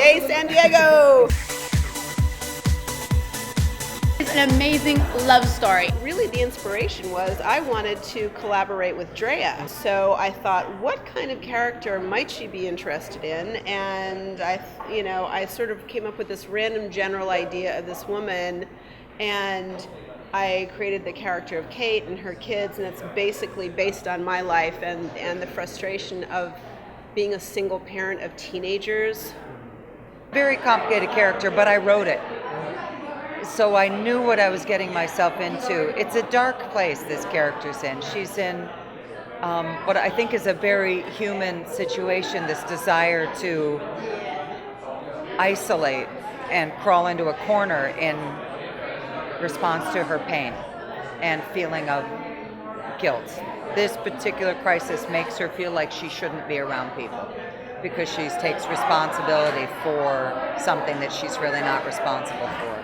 Yay, San Diego! It's an amazing love story. Really, the inspiration was I wanted to collaborate with Dreya. So I thought, what kind of character might she be interested in? And I sort of came up with this random general idea of this woman, and I created the character of Kate and her kids, and it's basically based on my life and the frustration of being a single parent of teenagers. Very complicated character, but I wrote it. So I knew what I was getting myself into. It's a dark place this character's in. She's in what I think is a very human situation, this desire to isolate and crawl into a corner in response to her pain and feeling of guilt. This particular crisis makes her feel like she shouldn't be around people because she takes responsibility for something that she's really not responsible for.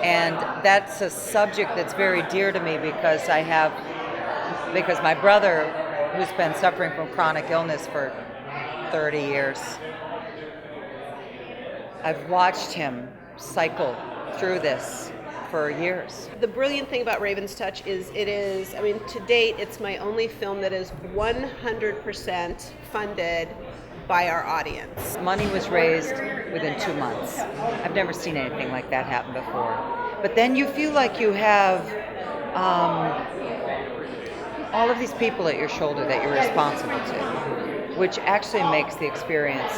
And that's a subject that's very dear to me because my brother, who's been suffering from chronic illness for 30 years, I've watched him cycle through this for years. The brilliant thing about Raven's Touch is to date, it's my only film that is 100% funded by our audience. Money was raised within 2 months. I've never seen anything like that happen before. But then you feel like you have all of these people at your shoulder that you're responsible to, which actually makes the experience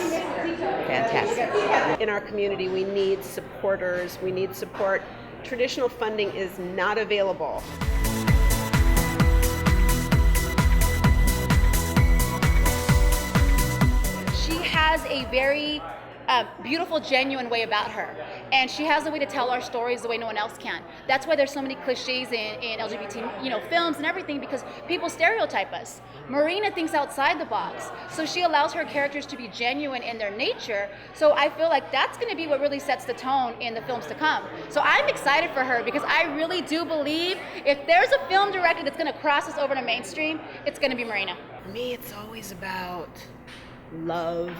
fantastic. In our community, we need supporters, we need support. Traditional funding is not available. Has a very beautiful, genuine way about her. And she has a way to tell our stories the way no one else can. That's why there's so many cliches in LGBT films and everything, because people stereotype us. Marina thinks outside the box. So she allows her characters to be genuine in their nature. So I feel like that's going to be what really sets the tone in the films to come. So I'm excited for her because I really do believe if there's a film director that's going to cross us over to mainstream, it's going to be Marina. For me, it's always about love,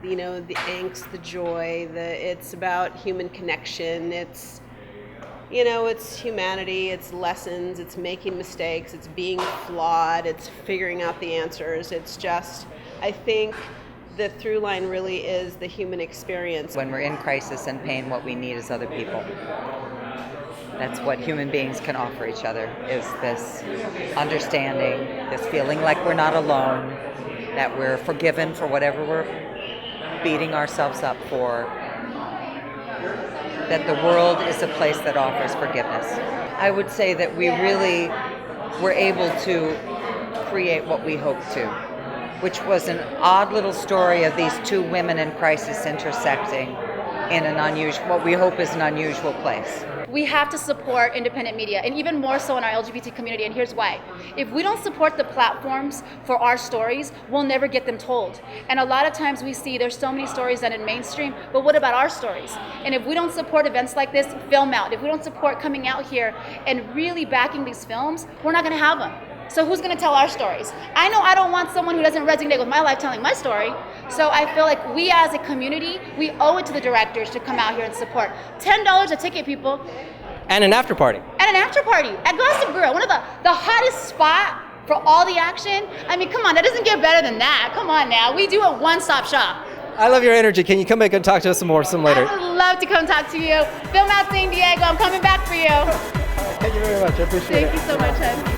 the angst, the joy, it's about human connection, it's humanity, it's lessons, it's making mistakes, it's being flawed, it's figuring out the answers. It's just, I think the through line really is the human experience. When we're in crisis and pain, what we need is other people. That's what human beings can offer each other, is this understanding, this feeling like we're not alone, that we're forgiven for whatever we're beating ourselves up for, that the world is a place that offers forgiveness. I would say that we really were able to create what we hoped to, which was an odd little story of these two women in crisis intersecting in what we hope is an unusual place. We have to support independent media, and even more so in our LGBT community, and here's why. If we don't support the platforms for our stories, we'll never get them told. And a lot of times we see there's so many stories done in mainstream, but what about our stories? And if we don't support events like this, FilmOut, if we don't support coming out here and really backing these films, we're not gonna have them. So who's gonna tell our stories? I know I don't want someone who doesn't resonate with my life telling my story. So I feel like we as a community, we owe it to the directors to come out here and support. $10 a ticket, people. And an after party. And an after party at Gossip Girl, one of the hottest spot for all the action. I mean, come on, that doesn't get better than that. Come on now, we do a one-stop shop. I love your energy. Can you come back and talk to us some later? I would love to come talk to you. FilmOut San Diego, I'm coming back for you. Thank you very much, I appreciate it. Thank you so much, hon.